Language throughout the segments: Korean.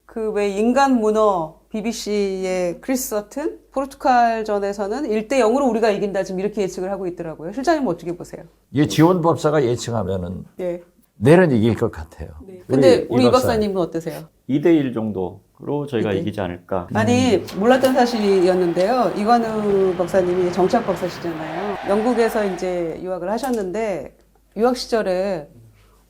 그 왜 인간 문어 BBC의 크리스 서튼 포르투갈전에서는 1대0으로 우리가 이긴다 지금 이렇게 예측을 하고 있더라고요. 실장님 어떻게 보세요? 이 지원법사가 예측하면은 예. 내는 이길 것 같아요. 네. 근데 우리 이 박사님은 어떠세요? 2대1 정도로 저희가 2대1. 이기지 않을까. 아니 몰랐던 사실이었는데요. 이관우 박사님이 정치학 박사시잖아요. 영국에서 이제 유학을 하셨는데 유학 시절에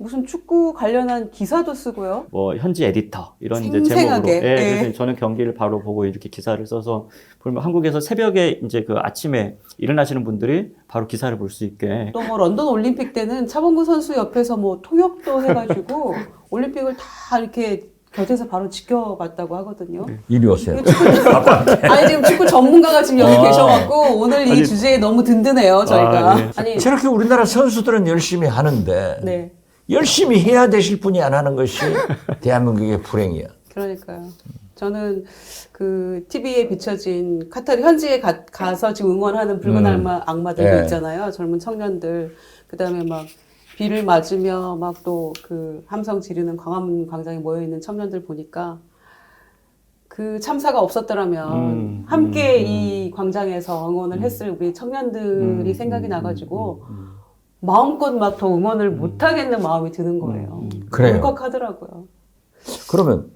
무슨 축구 관련한 기사도 쓰고요. 뭐 현지 에디터 이런 이제 생생하게. 제목으로. 예, 예. 그래서 저는 경기를 바로 보고 이렇게 기사를 써서 보면 한국에서 새벽에 이제 그 아침에 일어나시는 분들이 바로 기사를 볼 수 있게. 또 뭐 런던 올림픽 때는 차범근 선수 옆에서 뭐 통역도 해가지고 올림픽을 다 이렇게 곁에서 바로 지켜봤다고 하거든요. 이리 오세요. 아니 지금 축구 전문가가 지금 여기 계셔갖고 오늘 이 아니, 주제에 너무 든든해요 저희가. 네. 아니 저렇게 우리나라 선수들은 열심히 하는데 네 열심히 해야 되실 분이 안 하는 것이 대한민국의 불행이야. 그러니까요. 저는 그 TV에 비춰진 카타르 현지에 가서 지금 응원하는 붉은 악마들도 네. 있잖아요. 젊은 청년들. 그다음에 막 비를 맞으며 막 또 그 함성 지르는 광화문 광장에 모여 있는 청년들 보니까 그 참사가 없었더라면 함께 이 광장에서 응원을 했을 우리 청년들이 생각이 나가지고 마음껏 막 더 응원을 못 하겠는 마음이 드는 거예요. 그래요. 울컥하더라고요. 그러면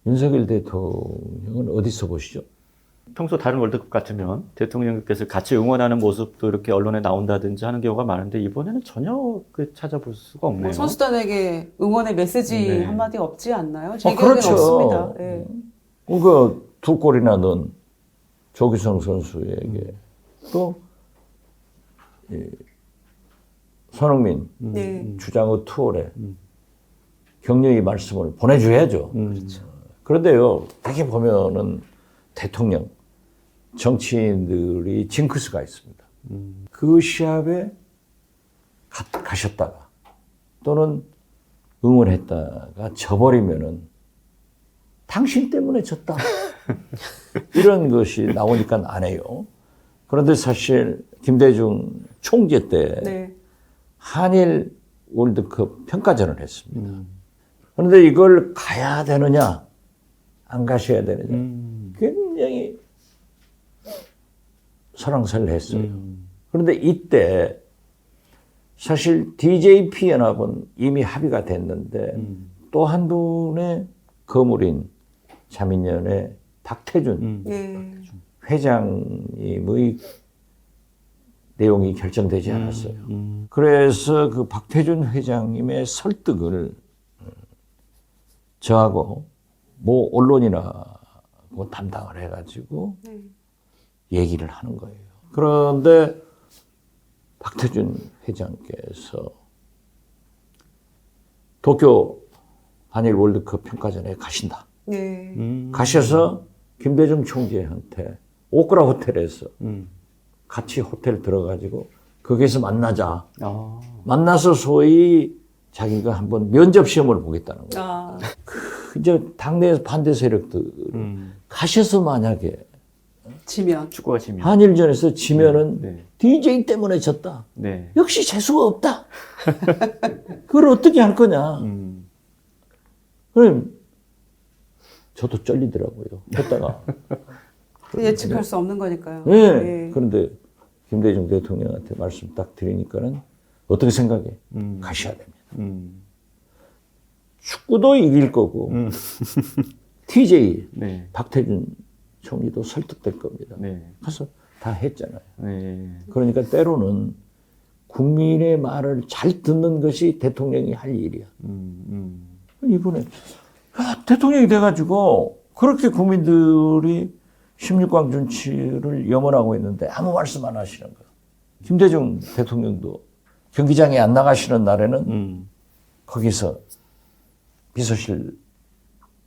윤석열 대통령은 어디서 보시죠? 평소 다른 월드컵 같으면 대통령께서 같이 응원하는 모습도 이렇게 언론에 나온다든지 하는 경우가 많은데 이번에는 전혀 그 찾아볼 수가 없네요. 뭐 선수단에게 응원의 메시지 네. 한마디 없지 않나요? 제 기억에는 그렇죠. 없습니다. 예. 그 두 골이나 넣은 조규성 선수에게 또 손흥민 네. 주장의 투어에 격려의 말씀을 보내줘야죠. 그런데요, 되게 보면은 대통령, 정치인들이 징크스가 있습니다. 그 시합에 가셨다가 또는 응원했다가 져버리면은 당신 때문에 졌다. 이런 것이 나오니까 안 해요. 그런데 사실 김대중 총재 때 네. 한일 월드컵 평가전을 했습니다. 그런데 이걸 가야 되느냐, 안 가셔야 되느냐, 굉장히 설왕설래 했어요. 그런데 이때 사실 DJP 연합은 이미 합의가 됐는데 또 한 분의 거물인 자민련의 박태준 예. 회장님의 내용이 결정되지 않았어요. 그래서 그 박태준 회장님의 설득을 저하고 뭐 언론이나 뭐 담당을 해가지고 얘기를 하는 거예요. 그런데 박태준 회장께서 도쿄 한일 월드컵 평가전에 가신다. 네. 가셔서 김대중 총재한테 오크라 호텔에서 같이 호텔 들어가지고 거기서 만나자. 아, 만나서 소위 자기가 한번 면접 시험을 보겠다는 거예요. 아, 이제 당내 반대 세력들 가셔서 만약에 지면. 축구가 지면. 한일전에서 지면은 네. DJ 때문에 졌다. 네. 역시 재수가 없다. 그걸 어떻게 할 거냐. 그럼 저도 쩔리더라고요. 했다가. 예측할 수 없는 거니까요. 네. 예. 그런데 김대중 대통령한테 말씀 딱 드리니까는 어떻게 생각해? 가셔야 됩니다. 축구도 이길 거고 TJ 네. 박태준 총리도 설득될 겁니다. 네. 가서 다 했잖아요. 네. 그러니까 때로는 국민의 말을 잘 듣는 것이 대통령이 할 일이야. 이번에 대통령이 돼가지고 그렇게 국민들이 16강 준치를 염원하고 있는데 아무 말씀 안 하시는 거예요. 김대중 대통령도 경기장에 안 나가시는 날에는 거기서 비서실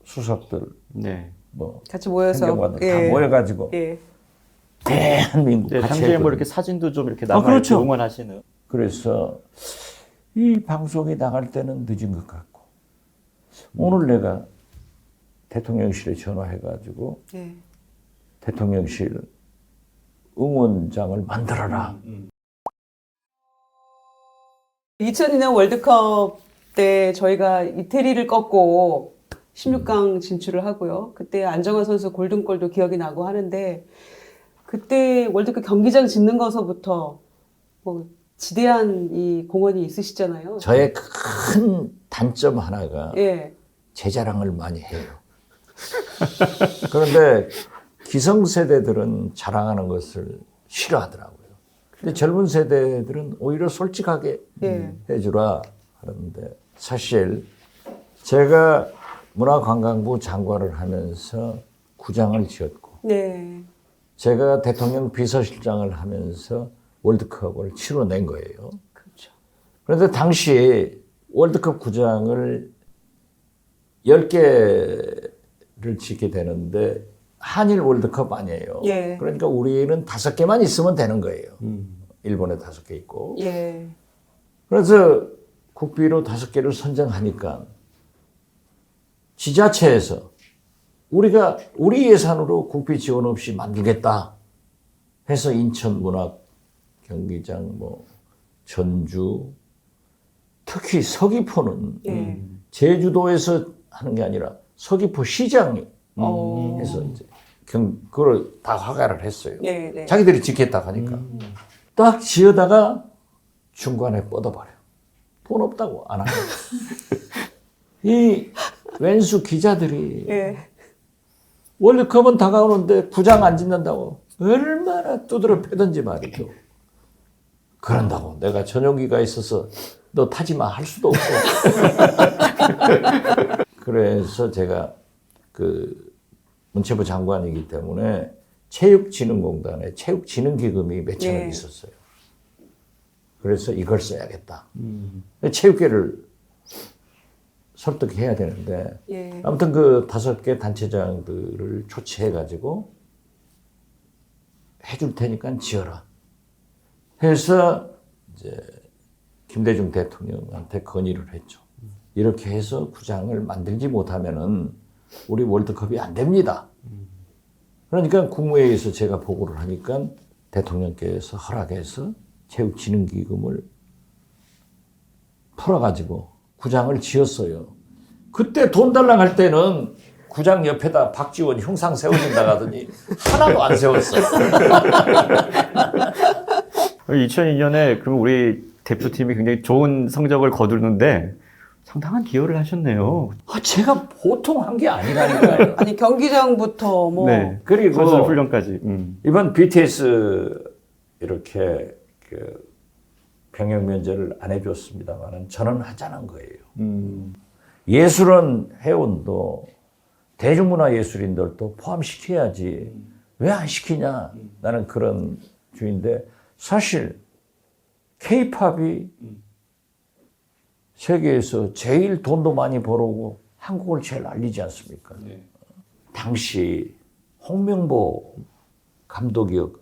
수석들 네. 뭐 같이 모여서. 행정관들 다 모여가지고 예. 대한민국 네, 같이 당시에 뭐 했거든요. 이렇게 사진도 좀 이렇게 남아 그렇죠. 응원하시는. 그래서 이 방송이 나갈 때는 늦은 것 같고 오늘 내가 대통령실에 전화해가지고 예. 대통령실 응원장을 만들어라. 2002년 월드컵 때 저희가 이태리를 꺾고 16강 진출을 하고요. 그때 안정환 선수 골든골도 기억이 나고 하는데 그때 월드컵 경기장 짓는 것서부터 뭐 지대한 이 공헌이 있으시잖아요. 저의 큰 단점 하나가 예. 제 자랑을 많이 해요. 그런데 기성세대들은 자랑하는 것을 싫어하더라고요. 근데 젊은 세대들은 오히려 솔직하게 예. 해주라 하는데 사실 제가 문화관광부 장관을 하면서 구장을 지었고 네. 제가 대통령 비서실장을 하면서 월드컵을 치러낸 거예요. 그렇죠. 그런데 당시 월드컵 구장을 10개를 짓게 되는데 한일 월드컵 아니에요. 예. 그러니까 우리는 5개만 있으면 되는 거예요. 일본에 5개 있고. 예. 그래서 국비로 5개를 선정하니까 지자체에서 우리가 우리 예산으로 국비 지원 없이 만들겠다 해서 인천 문학 경기장 뭐 전주 특히 서귀포는 예. 제주도에서 하는 게 아니라 서귀포 시장이 해서 이제 그걸 다 허가를 했어요. 네, 네. 자기들이 짓겠다 하니까 딱 지어다가 중간에 뻗어버려. 돈 없다고 안 하고. 이 왼수 기자들이 예. 월드컵은 다가오는데 구장 안 짓는다고 얼마나 두드려 패든지 말이죠. 그런다고 내가 전용기가 있어서 너 타지 마 할 수도 없고. 그래서 제가 그 문체부 장관이기 때문에 체육진흥공단에 체육진흥기금이 몇천억 네. 있었어요. 그래서 이걸 써야겠다. 체육계를 설득해야 되는데 예. 아무튼 그 5개 단체장들을 초치해가지고 해줄 테니까 지어라. 해서 이제 김대중 대통령한테 건의를 했죠. 이렇게 해서 구장을 만들지 못하면은 우리 월드컵이 안 됩니다. 그러니까 국무회의에서 제가 보고를 하니까 대통령께서 허락해서 체육진흥기금을 풀어가지고 구장을 지었어요. 그때 돈 달라고 할 때는 구장 옆에다 박지원 흉상 세워준다 하더니 하나도 안 세웠어요. 2002년에 그럼 우리 대표팀이 굉장히 좋은 성적을 거두는데 상당한 기여를 하셨네요. 제가 보통 한 게 아니라니까요. 아니 경기장부터 뭐 네. 그리고 선수 훈련까지. 이번 BTS 이렇게 그 병역 면제를 안 해줬습니다만은 저는 하자는 거예요. 예술원 회원도 대중문화 예술인들도 포함시켜야지 왜 안 시키냐 나는 그런 주인데 사실 K-팝이 세계에서 제일 돈도 많이 벌어오고 한국을 제일 알리지 않습니까? 네. 당시 홍명보 주장이었고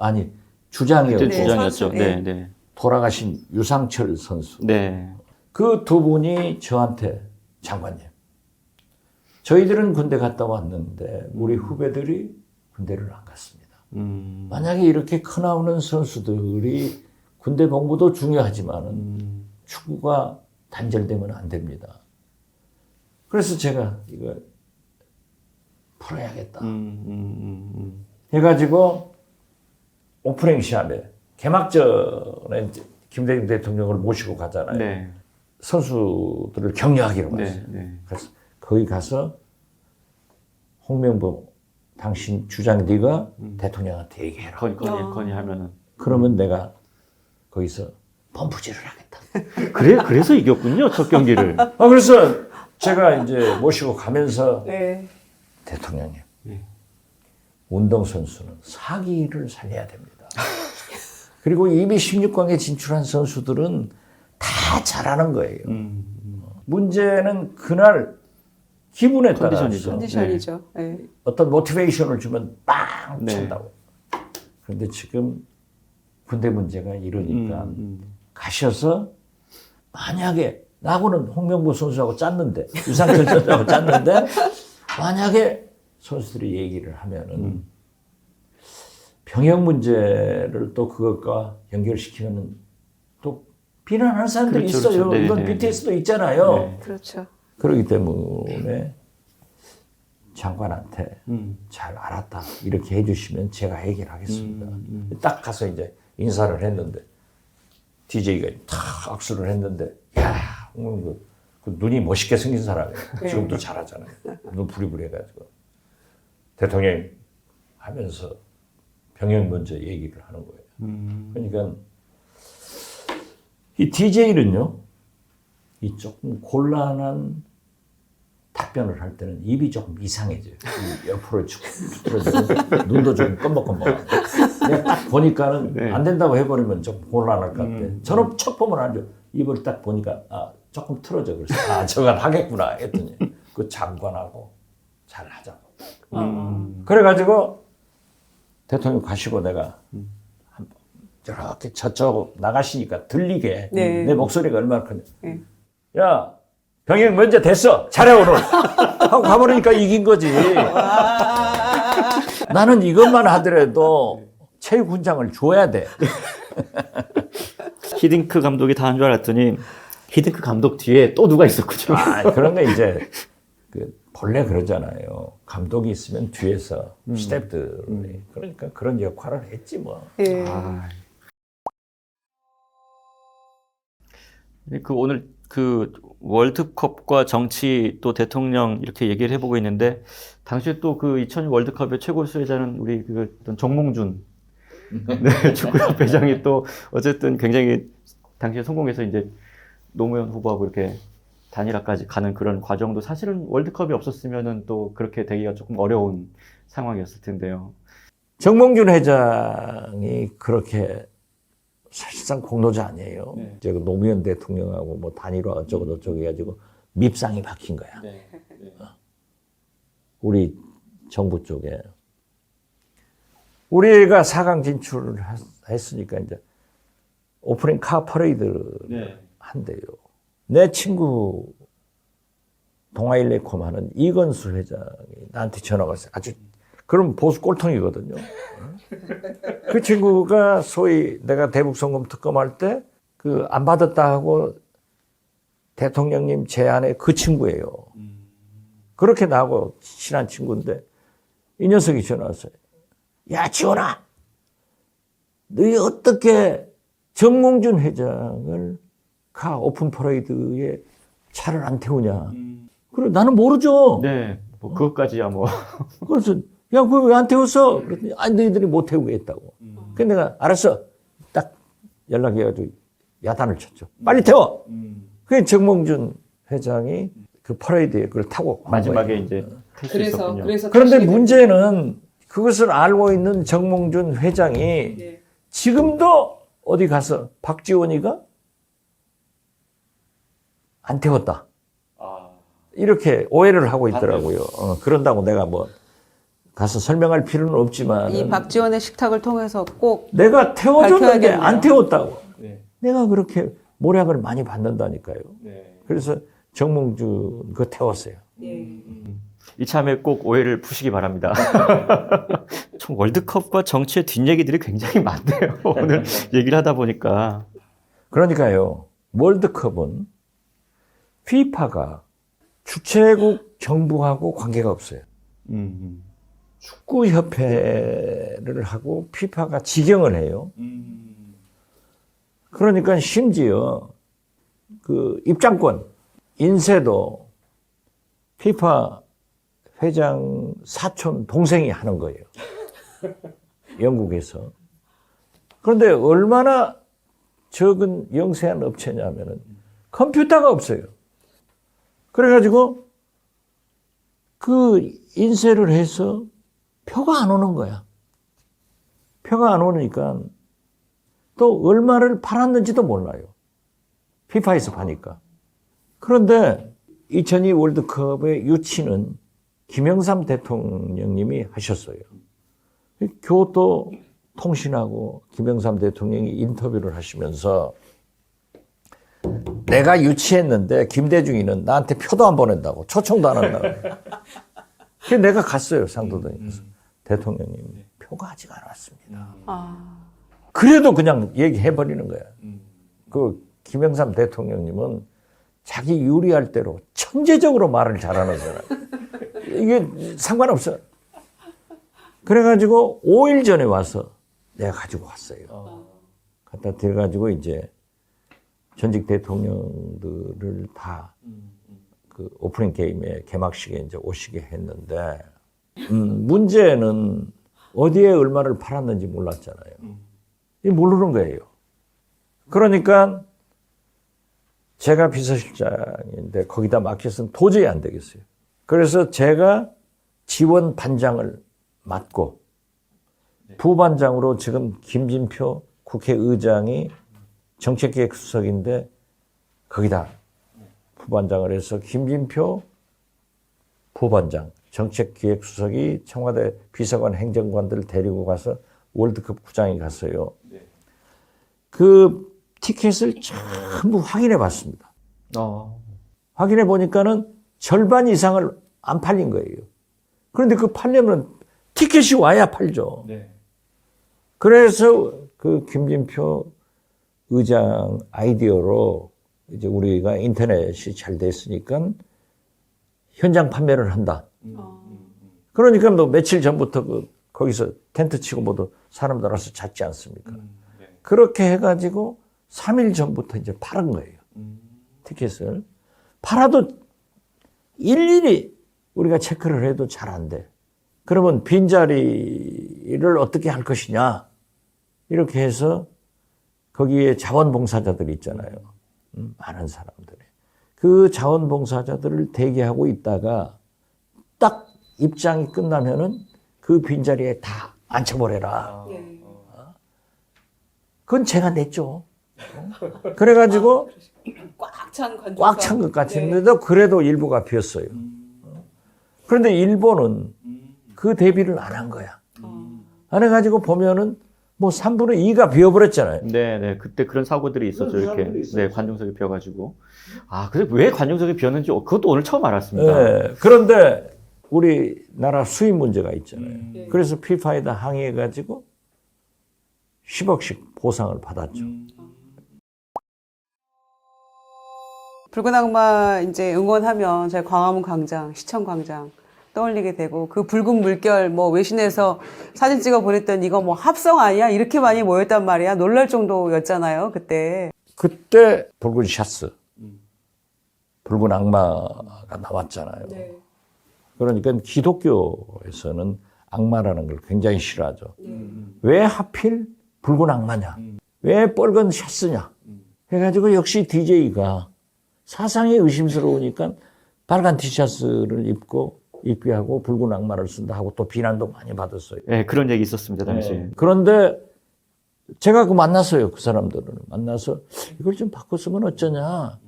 그때 주장이었죠. 선수, 네, 네. 돌아가신 유상철 선수. 네. 그 두 분이 저한테 장관님, 저희들은 군대 갔다 왔는데 우리 후배들이 군대를 안 갔습니다. 만약에 이렇게 커나오는 선수들이 군대 복무도 중요하지만은 축구가 단절되면 안 됩니다. 그래서 제가 이거 풀어야겠다. 해가지고 오프닝 시합에 개막전에 김대중 대통령을 모시고 가잖아요. 네. 선수들을 격려하기로 네. 했어요. 네. 그래서 거기 가서 홍명보 당신 주장 네가 대통령한테 얘기해라. 건의하면은. 그러면 내가 거기서 펌프질을 하겠다. 그래서 이겼군요, 첫 경기를. 그래서 제가 이제 모시고 가면서 네. 대통령님, 운동선수는 사기를 살려야 됩니다. 그리고 이미 16강에 진출한 선수들은 다 잘하는 거예요. 문제는 그날 기분에 컨디션이죠. 따라서 컨디션이죠. 네. 어떤 모티베이션을 주면 빵 네. 찬다고. 그런데 지금 군대 문제가 이러니까 가셔서 만약에 나하고는 홍명보 선수하고 짰는데 유상철 선수하고 짰는데 만약에 선수들이 얘기를 하면은 병역 문제를 또 그것과 연결시키면 또 비난하는 사람들이 그렇죠, 있어요. 그렇죠. 네, 이건 네, BTS도 있잖아요. 네. 그렇죠. 그렇기 때문에 장관한테 잘 알았다 이렇게 해주시면 제가 해결하겠습니다. 딱 가서 이제 인사를 했는데 DJ가 탁 악수를 했는데 야 그 눈이 멋있게 생긴 사람이에요. 지금도 잘하잖아요. 눈 부리부리해가지고 대통령이 하면서 병역 먼저 얘기를 하는 거예요. 그러니까 이 DJ는요, 이 조금 곤란한 답변을 할 때는 입이 조금 이상해져요. 이 옆으로 쭉 틀어지고 눈도 좀 껌벅껌벅하고. 내가 딱 보니까는 네. 안 된다고 해버리면 좀 곤란할 것 같아. 저는 첫 보면 알죠. 입을 딱 보니까 조금 틀어져. 그래서 저건 하겠구나 했더니 그 장관하고 잘 하자고. 그래가지고 대통령 가시고 내가 저렇게 저쪽 나가시니까 들리게 네. 내 목소리가 얼마나 크냐. 네. 야, 병역 먼저 됐어. 잘해 오늘. 하고 가버리니까 이긴 거지. 나는 이것만 하더라도 체육훈장을 줘야 돼. 히딩크 감독이 다 한 줄 알았더니 히딩크 감독 뒤에 또 누가 있었군요. 그런 거 이제 본래 그러잖아요. 감독이 있으면 뒤에서 스태프들이 그러니까 그런 역할을 했지 뭐. 예. 그 오늘 그 월드컵과 정치 또 대통령 이렇게 얘기를 해보고 있는데 당시에 또 그 2006 월드컵의 최고 수혜자는 우리 그 어떤 정몽준 네, 축구협회장이 또 어쨌든 굉장히 당시에 성공해서 이제 노무현 후보하고 이렇게 단일화까지 가는 그런 과정도 사실은 월드컵이 없었으면은 또 그렇게 되기가 조금 어려운 상황이었을 텐데요. 정몽준 회장이 그렇게 사실상 공로자 아니에요. 네. 제가 노무현 대통령하고 뭐 단일화 어쩌고 저쩌고 해가지고 밉상이 박힌 거야. 네. 우리 정부 쪽에. 우리가 4강 진출을 했으니까 이제 오프닝 카 퍼레이드를 한대요. 내 친구 동아일레콤 하는 이건수 회장이 나한테 전화가 왔어요. 아주 그럼 보수 꼴통이거든요. 그 친구가 소위 내가 대북송금 특검할 때 그 안 받았다 하고 대통령님 제안에 그 친구예요. 그렇게 나하고 친한 친구인데 이 녀석이 전화 왔어요. 야 지원아, 너희 어떻게 정몽준 회장을 가 오픈 퍼레이드에 차를 안 태우냐. 그래 나는 모르죠. 네, 뭐 그것까지야 뭐. 그래서 야 그거 왜 안 태웠어? 그랬더니 아니 너희들이 못 태우게 했다고. 그래서 내가 알았어. 딱 연락해가지고 야단을 쳤죠. 빨리 태워. 그게 정몽준 회장이 그 퍼레이드에 그걸 타고 간 마지막에 거예요. 이제 탈 수 있었군요. 그런데 문제는 그것을 알고 있는 정몽준 회장이 네. 지금도 어디 가서 박지원이가 안 태웠다. 이렇게 오해를 하고 있더라고요. 그런다고 내가 뭐 가서 설명할 필요는 없지만 이 박지원의 식탁을 통해서 꼭 내가 태워줬는데 밝혀야겠네요. 안 태웠다고. 네. 내가 그렇게 모략을 많이 받는다니까요. 네. 그래서 정몽준 그거 태웠어요. 이참에 꼭 오해를 푸시기 바랍니다. 참 월드컵과 정치의 뒷얘기들이 굉장히 많네요. 오늘 얘기를 하다 보니까. 그러니까요. 월드컵은 FIFA가 주최국 정부하고 관계가 없어요. 축구협회를 하고 FIFA가 지경을 해요. 그러니까 심지어 그 입장권, 인쇄도 FIFA 회장 사촌 동생이 하는 거예요. 영국에서. 그런데 얼마나 적은 영세한 업체냐면은 컴퓨터가 없어요. 그래가지고 그 인쇄를 해서 표가 안 오는 거야. 표가 안 오니까 또 얼마를 팔았는지도 몰라요. FIFA에서 파니까. 그런데 2002 월드컵의 유치는 김영삼 대통령님이 하셨어요. 교토통신하고 김영삼 대통령이 인터뷰를 하시면서 내가 유치했는데 김대중이는 나한테 표도 안 보낸다고 초청도 안 한다고. 그래서 내가 갔어요. 상도동에서. 대통령님 표가 아직 안 왔습니다. 그래도 그냥 얘기해버리는 거야. 그 김영삼 대통령님은 자기 유리할 대로 천재적으로 말을 잘하는 사람. 이게 상관없어. 그래가지고 5일 전에 와서 내가 가지고 왔어요. 갖다 드려가지고 이제 전직 대통령들을 다 그 오프닝 게임에 개막식에 이제 오시게 했는데, 문제는 어디에 얼마를 팔았는지 몰랐잖아요. 이 모르는 거예요. 그러니까 제가 비서실장인데 거기다 맡겼으면 도저히 안 되겠어요. 그래서 제가 지원 반장을 맡고 부반장으로 지금 김진표 국회의장이 정책기획수석인데 거기다 부반장을 해서 김진표 부반장, 정책기획수석이 청와대 비서관 행정관들을 데리고 가서 월드컵 구장에 갔어요. 그 티켓을 전부 확인해 봤습니다. 확인해 보니까는 절반 이상을 안 팔린 거예요. 그런데 그 팔려면 티켓이 와야 팔죠. 그래서 그 김진표 의장 아이디어로 이제 우리가 인터넷이 잘 됐으니까 현장 판매를 한다. 그러니까 뭐 며칠 전부터 거기서 텐트 치고 모두 사람들 와서 잤지 않습니까? 그렇게 해가지고 3일 전부터 이제 팔은 거예요. 티켓을. 팔아도 일일이 우리가 체크를 해도 잘 안 돼. 그러면 빈자리를 어떻게 할 것이냐. 이렇게 해서 거기에 자원봉사자들이 있잖아요. 많은 사람들이. 그 자원봉사자들을 대기하고 있다가 딱 입장이 끝나면은 그 빈자리에 다 앉혀버려라. 그건 제가 냈죠. 그래가지고 꽉 찬 것 같은데도 그래도 일부가 비었어요. 그런데 일본은 그 대비를 안 한 거야. 안 해가지고 보면은 뭐 3분의 2가 비어버렸잖아요. 네. 그때 그런 사고들이 있었죠. 이렇게. 네, 관중석이 비어가지고. 아, 그래서 왜 관중석이 비었는지 그것도 오늘 처음 알았습니다. 네. 그런데 우리나라 수입 문제가 있잖아요. 그래서 피파에다 항의해가지고 10억씩 보상을 받았죠. 붉은 악마 이제 응원하면 저희 광화문 광장, 시청 광장 떠올리게 되고 그 붉은 물결 뭐 외신에서 사진 찍어 보냈던 이거 뭐 합성 아니야? 이렇게 많이 모였단 말이야. 놀랄 정도였잖아요, 그때. 그때 붉은 샤스, 붉은 악마가 나왔잖아요. 그러니까 기독교에서는 악마라는 걸 굉장히 싫어하죠. 왜 하필 붉은 악마냐? 왜 빨간 샤스냐? 해가지고 역시 DJ가 사상이 의심스러우니까 빨간 티셔츠를 입게 하고 붉은 악마를 쓴다 하고 또 비난도 많이 받았어요. 네, 그런 얘기 있었습니다, 당시에. 네. 그런데 제가 만났어요. 그 사람들을 만나서 이걸 좀 바꿨으면 어쩌냐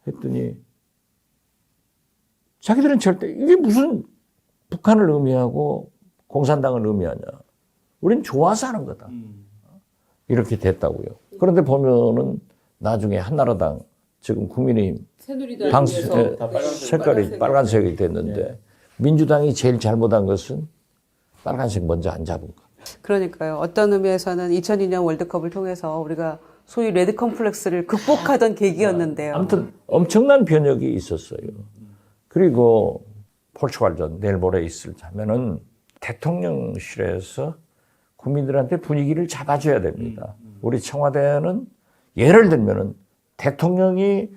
했더니 자기들은 절대 이게 무슨 북한을 의미하고 공산당을 의미하냐. 우린 좋아서 하는 거다. 이렇게 됐다고요. 그런데 보면은 나중에 한나라당 지금 국민의힘 색깔이 빨간색이 됐는데 민주당이 제일 잘못한 것은 빨간색 먼저 안 잡은 거. 그러니까요. 어떤 의미에서는 2002년 월드컵을 통해서 우리가 소위 레드 컴플렉스를 극복하던 계기였는데요. 아무튼 엄청난 변혁이 있었어요. 그리고 포르투갈전 내일 모레 있을 자면은 대통령실에서 국민들한테 분위기를 잡아줘야 됩니다. 우리 청와대는 예를 들면은 대통령이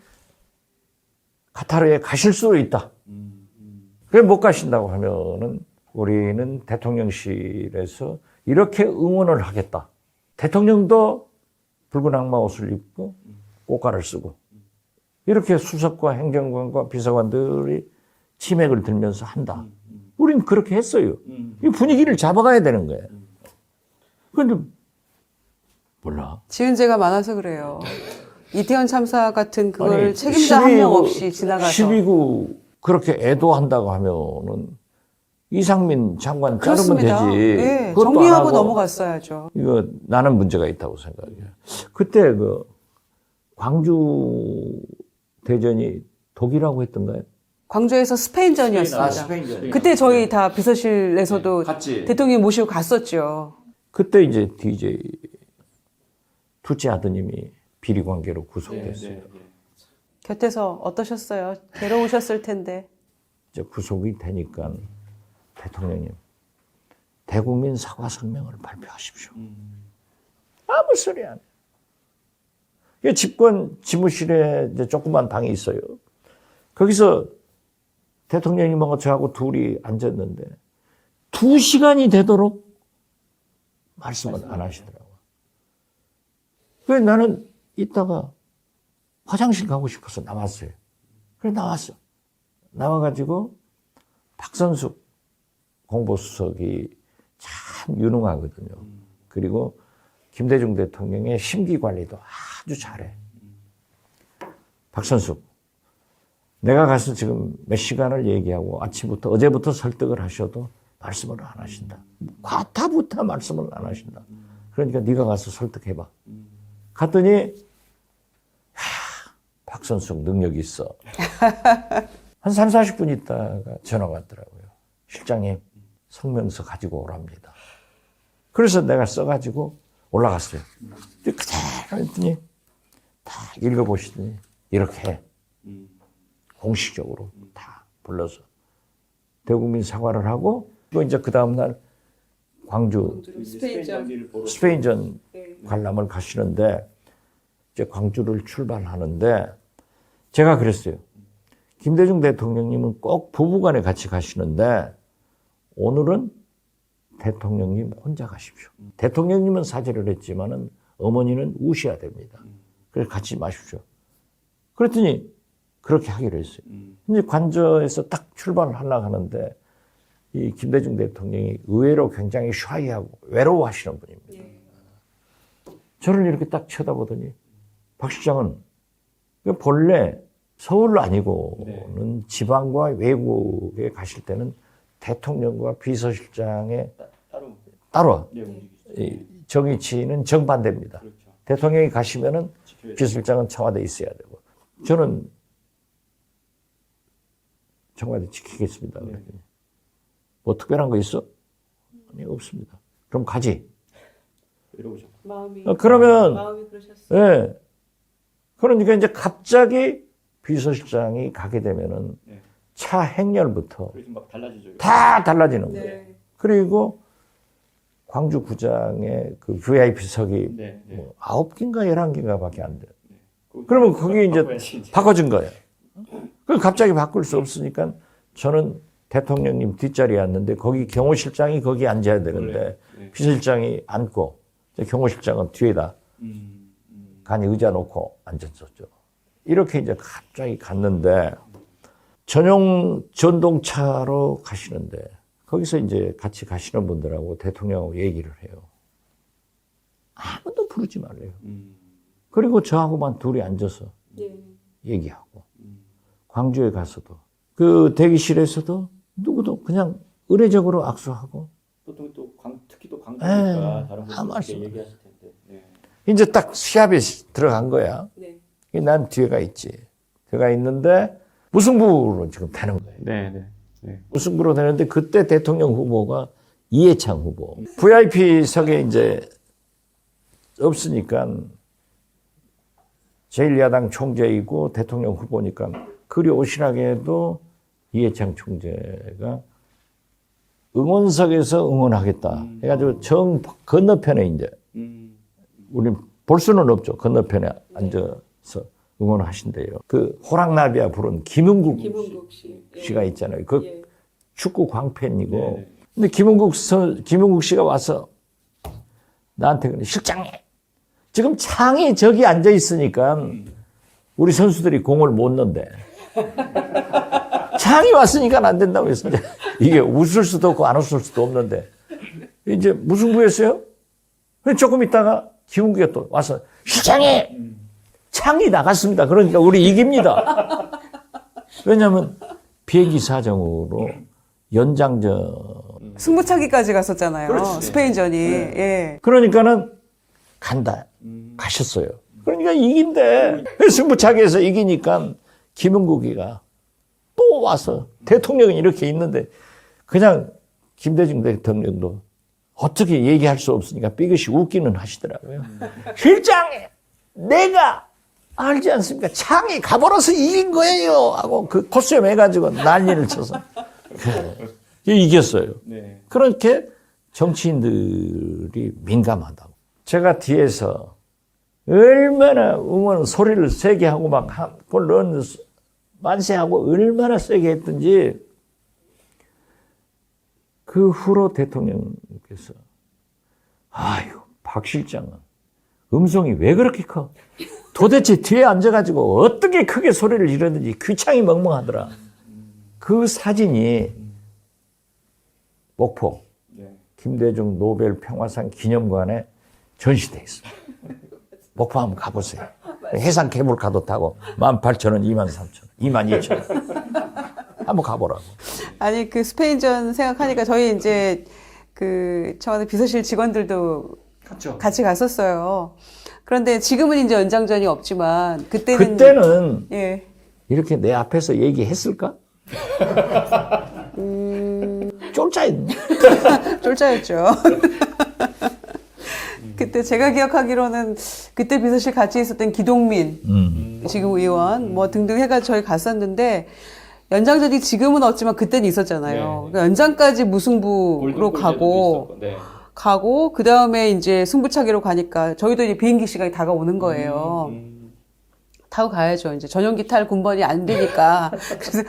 카타르에 가실 수도 있다. 그래 못 가신다고 하면은 우리는 대통령실에서 이렇게 응원을 하겠다. 대통령도 붉은 악마 옷을 입고 꽃가를 쓰고 이렇게 수석과 행정관과 비서관들이 치맥을 들면서 한다. 우린 그렇게 했어요. 이 분위기를 잡아가야 되는 거예요. 그런데 몰라. 지은 죄가 많아서 그래요. 이태원 참사 같은 그걸 책임자 한 명 없이 지나가서. 12구 그렇게 애도한다고 하면은 이상민 장관 자르면 그렇습니다. 되지. 네, 그것도 안 정리하고 하고 넘어갔어야죠. 이거 나는 문제가 있다고 생각해요. 그때 그 광주 대전이 독이라고 했던가요? 광주에서 스페인전이었습니다. 스페인전. 그때 저희 다 비서실에서도 대통령 모시고 갔었죠. 그때 이제 DJ 둘째 아드님이 비리 관계로 구속됐어요. 곁에서 어떠셨어요? 괴로우셨을 텐데. 이제 구속이 되니까 대통령님 대국민 사과 성명을 발표하십시오. 아무 소리 안 해요. 집권 지무실에 이제 조그만 방이 있어요. 거기서 대통령님하고 저하고 둘이 앉았는데 2시간이 되도록 말씀을 안 하시더라고요. 그래서 나는 이따가 화장실 가고 싶어서 나왔어요. 그래 나왔어. 나와가지고 박선숙 공보수석이 참 유능하거든요. 그리고 김대중 대통령의 심기 관리도 아주 잘해. 박선숙, 내가 가서 지금 몇 시간을 얘기하고 아침부터 어제부터 설득을 하셔도 말씀을 안 하신다. 과타부타 말씀을 안 하신다. 그러니까 네가 가서 설득해봐. 갔더니 박선숙 능력이 있어. 한 3, 40분 있다가 전화가 왔더라고요. 실장님 성명서 가지고 오랍니다. 그래서 내가 써가지고 올라갔어요. 그대로 했더니 다 읽어보시더니 이렇게 공식적으로 다 불러서 대국민 사과를 하고 또 이제 그 다음날 광주 스페인전 관람을 가시는데 이제 광주를 출발하는데 제가 그랬어요. 김대중 대통령님은 꼭 부부간에 같이 가시는데 오늘은 대통령님 혼자 가십시오. 대통령님은 사죄를 했지만은 어머니는 우셔야 됩니다. 그래서 같이 마십시오. 그랬더니 그렇게 하기로 했어요. 근데 관저에서 딱 출발을 하려고 하는데 이 김대중 대통령이 의외로 굉장히 샤이하고 외로워하시는 분입니다. 저를 이렇게 딱 쳐다보더니 박 실장은 본래 서울 아니고는 지방과 외국에 가실 때는 대통령과 비서실장의 따로 정위치는 정반대입니다. 그렇죠. 대통령이 가시면은 비서실장은 청와대에 있어야 되고 저는 청와대 지키겠습니다. 그랬더니 뭐 특별한 거 있어? 아니 없습니다. 그럼 가지. 그러면 마음이 그러셨어요. 예. 그러니까 이제 갑자기 비서실장이 가게 되면은 차 행렬부터 막 달라지죠. 다 달라지는 거예요. 네. 그리고 광주구장의 그 VIP석이 뭐 9개인가 11개인가 밖에 안 돼요. 그러면 거기 이제 바꿔준 거예요. 그 갑자기 바꿀 수 없으니까 저는 대통령님 뒷자리에 앉는데 거기 경호실장이 거기 앉아야 되는데 비서실장이 앉고 경호실장은 뒤에다 간이 의자 놓고 앉았었죠. 이렇게 이제 갑자기 갔는데 전용 전동차로 가시는데 거기서 이제 같이 가시는 분들하고 대통령하고 얘기를 해요. 아무도 부르지 말래요. 그리고 저하고만 둘이 앉아서 얘기하고 광주에 가서도 그 대기실에서도 누구도 그냥 의례적으로 악수하고 특히 또 광주니까 다른 분들께 얘기하실 텐데. 이제 딱 시합에 들어간 거야. 난 뒤에가 있지. 뒤에가 있는데 무승부로 지금 되는 거예요. 무승부로 되는데 그때 대통령 후보가 이해창 후보. VIP석에 이제 없으니까 제1야당 총재이고 대통령 후보니까 그리 오시라게도 이해창 총재가 응원석에서 응원하겠다. 해가지고 정 건너편에 이제 우리 볼 수는 없죠. 건너편에 앉아서 응원하신대요. 그 호랑나비야 부른 김은국 씨가 있잖아요. 그 축구 광팬이고. 근데 김은국 씨가 와서 나한테 그래. 실장님, 지금 창이 저기 앉아 있으니까 우리 선수들이 공을 못 넣는데. 창이 왔으니까 안 된다고 해서 이게 웃을 수도 없고 안 웃을 수도 없는데 이제 무승부였어요. 조금 있다가 김은국이 또 와서 실장님 창이 나갔습니다. 그러니까 우리 이깁니다. 왜냐하면 비행기 사정으로 연장전 승부차기까지 갔었잖아요. 그렇지. 스페인전이. 예. 그러니까는 간다. 가셨어요. 그러니까 이긴대. 승부차기에서 이기니까 김은국이가 또 와서 대통령이 이렇게 있는데 그냥 김대중 대통령도 어떻게 얘기할 수 없으니까 삐끗이 웃기는 하시더라고요. 실장님, 내가 알지 않습니까? 창이 가버려서 이긴 거예요 하고 그 코스염 해가지고 난리를 쳐서 이겼어요. 네. 그렇게 정치인들이 민감하다고. 제가 뒤에서 얼마나 응원 소리를 세게 하고 막 골 넣는 만세하고 얼마나 세게 했든지 그 후로 대통령께서 아유 박 실장은 음성이 왜 그렇게 커? 도대체 뒤에 앉아가지고 어떻게 크게 소리를 지르는지 귀창이 멍멍하더라. 그 사진이 목포 김대중 노벨 평화상 기념관에 전시돼 있어. 목포 한번 가보세요. 해상 케이블카도 타고 18,000원, 23,000원, 22,000원. 한번 가보라고. 아니 그 스페인전 생각하니까 저희 이제 그 청와대 비서실 직원들도 같이 갔었어요. 그런데 지금은 이제 연장전이 없지만 그때는 예. 이렇게 내 앞에서 얘기했을까? 쫄짜였네. 쫄짜였죠. 그때 제가 기억하기로는 그때 비서실 같이 있었던 기동민 지금 의원 뭐 등등 해가 저희 갔었는데 연장전이 지금은 없지만 그때는 있었잖아요. 네. 그러니까 연장까지 무승부로 가고 그 다음에 이제 승부차기로 가니까 저희도 이제 비행기 시간이 다가오는 거예요. 타고 가야죠. 이제 전용기 탈 군번이 안 되니까 그래서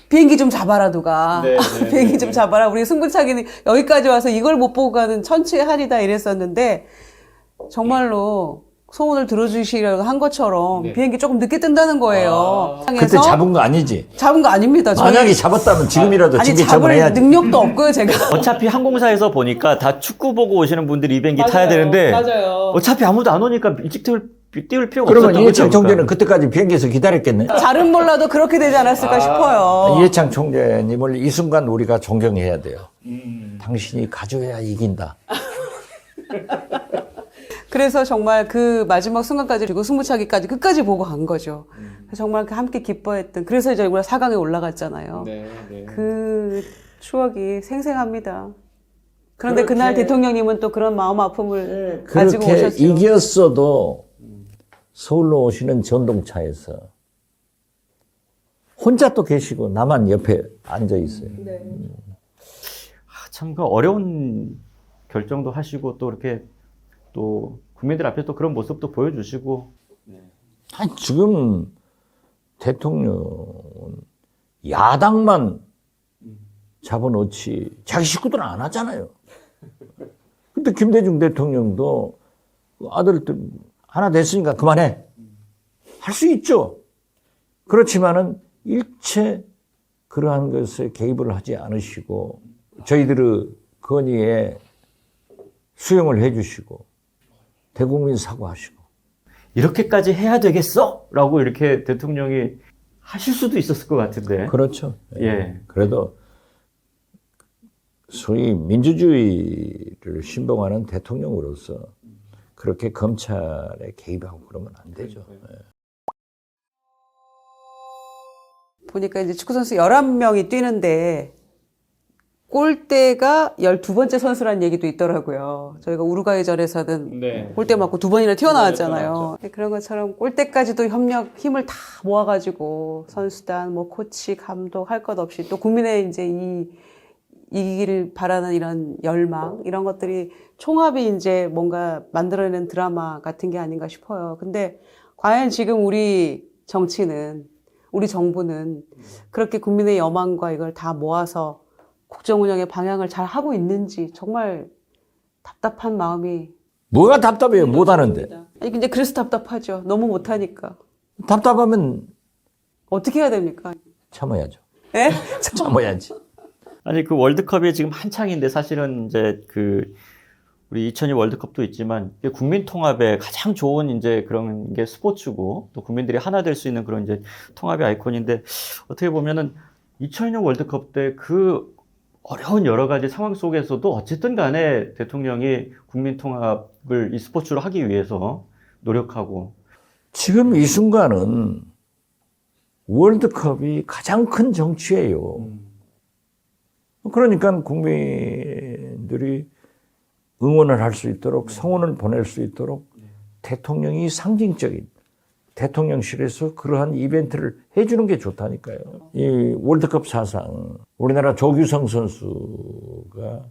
비행기 좀 잡아라 누가. 비행기 좀 잡아라. 우리 승부차기는 여기까지 와서 이걸 못 보고 가는 천추의 한이다 이랬었는데 정말로 소원을 들어주시려고 한 것처럼 비행기 조금 늦게 뜬다는 거예요. 그때 잡은 거 아니지? 잡은 거 아닙니다. 만약에 잡았다면 지금이라도 징계처분 해야지. 능력도 없고요, 제가. 어차피 항공사에서 보니까 다 축구 보고 오시는 분들이 이 비행기 타야 되는데 맞아요. 어차피 아무도 안 오니까 일찍 띄울 필요가 그러면 없었던 이해창 거죠. 총재는 그때까지 비행기에서 기다렸겠네? 잘은 몰라도 그렇게 되지 않았을까 싶어요. 이해창 총재님을 이 순간 우리가 존경해야 돼요. 당신이 가져야 이긴다. 그래서 정말 그 마지막 순간까지 그리고 승부차기까지 끝까지 보고 간 거죠. 정말 함께 기뻐했던. 그래서 이제 우리가 4강에 올라갔잖아요. 그 추억이 생생합니다. 그런데 그날 대통령님은 또 그런 마음 아픔을 가지고 그렇게 오셨죠. 이겼어도 서울로 오시는 전동차에서 혼자 또 계시고 나만 옆에 앉아 있어요. 참 그 어려운 결정도 하시고 또 이렇게 또 국민들 앞에 또 그런 모습도 보여주시고. 아니, 지금 대통령은 야당만 잡아놓지 자기 식구들은 안 하잖아요. 근데 김대중 대통령도 아들들 하나 됐으니까 그만해. 할 수 있죠. 그렇지만은 일체 그러한 것에 개입을 하지 않으시고 저희들의 건의에 수용을 해주시고 대국민 사과하시고. 이렇게까지 해야 되겠어? 라고 이렇게 대통령이 하실 수도 있었을 것 같은데. 그렇죠. 예. 그래도 소위 민주주의를 신봉하는 대통령으로서 그렇게 검찰에 개입하고 그러면 안 되죠. 보니까 이제 축구선수 11명이 뛰는데 골대가 12번째 선수라는 얘기도 있더라고요. 저희가 우루과이전에서는 골대 맞고 2번이나 튀어나왔잖아요. 그런 것처럼 골대까지도 힘을 다 모아가지고 선수단, 뭐 코치, 감독 할 것 없이 또 국민의 이제 이기기를 바라는 이런 열망, 이런 것들이 총합이 이제 뭔가 만들어내는 드라마 같은 게 아닌가 싶어요. 근데 과연 지금 우리 정치는, 우리 정부는 그렇게 국민의 여망과 이걸 다 모아서 국정 운영의 방향을 잘 하고 있는지 정말 답답한 마음이. 뭐가 답답해요? 못하는데. 아니 근데 그래서 답답하죠. 너무 못하니까. 답답하면 어떻게 해야 됩니까? 참아야죠. 예? 참아야지. 아니 그 월드컵이 지금 한창인데 사실은 이제 그 우리 2002 월드컵도 있지만 국민 통합에 가장 좋은 이제 그런 게 스포츠고 또 국민들이 하나 될 수 있는 그런 이제 통합의 아이콘인데 어떻게 보면은 2002년 월드컵 때 그 어려운 여러 가지 상황 속에서도 어쨌든 간에 대통령이 국민 통합을 이 스포츠로 하기 위해서 노력하고. 지금 이 순간은 월드컵이 가장 큰 정치예요. 그러니까 국민들이 응원을 할 수 있도록 성원을 보낼 수 있도록 대통령이 상징적인 대통령실에서 그러한 이벤트를 해주는 게 좋다니까요. 이 월드컵 사상 우리나라 조규성 선수가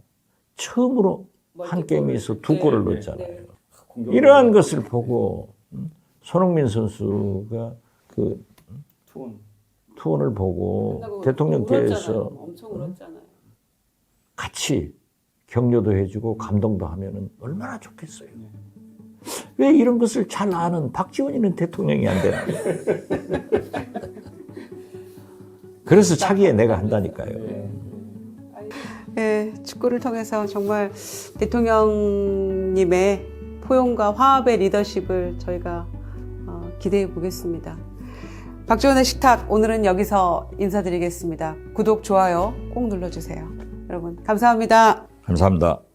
처음으로 한 게임에서 두 골을 넣었잖아요. 이러한 것을 보고 손흥민 선수가 그 투혼을 보고 대통령께서 엄청 울었잖아요. 같이 격려도 해주고 감동도 하면은 얼마나 좋겠어요. 왜 이런 것을 잘 아는 박지원이는 대통령이 안 되나? 그래서 차기에 내가 한다니까요. 네, 축구를 통해서 정말 대통령님의 포용과 화합의 리더십을 저희가 기대해 보겠습니다. 박지원의 식탁 오늘은 여기서 인사드리겠습니다. 구독, 좋아요 꼭 눌러주세요. 여러분 감사합니다. 감사합니다.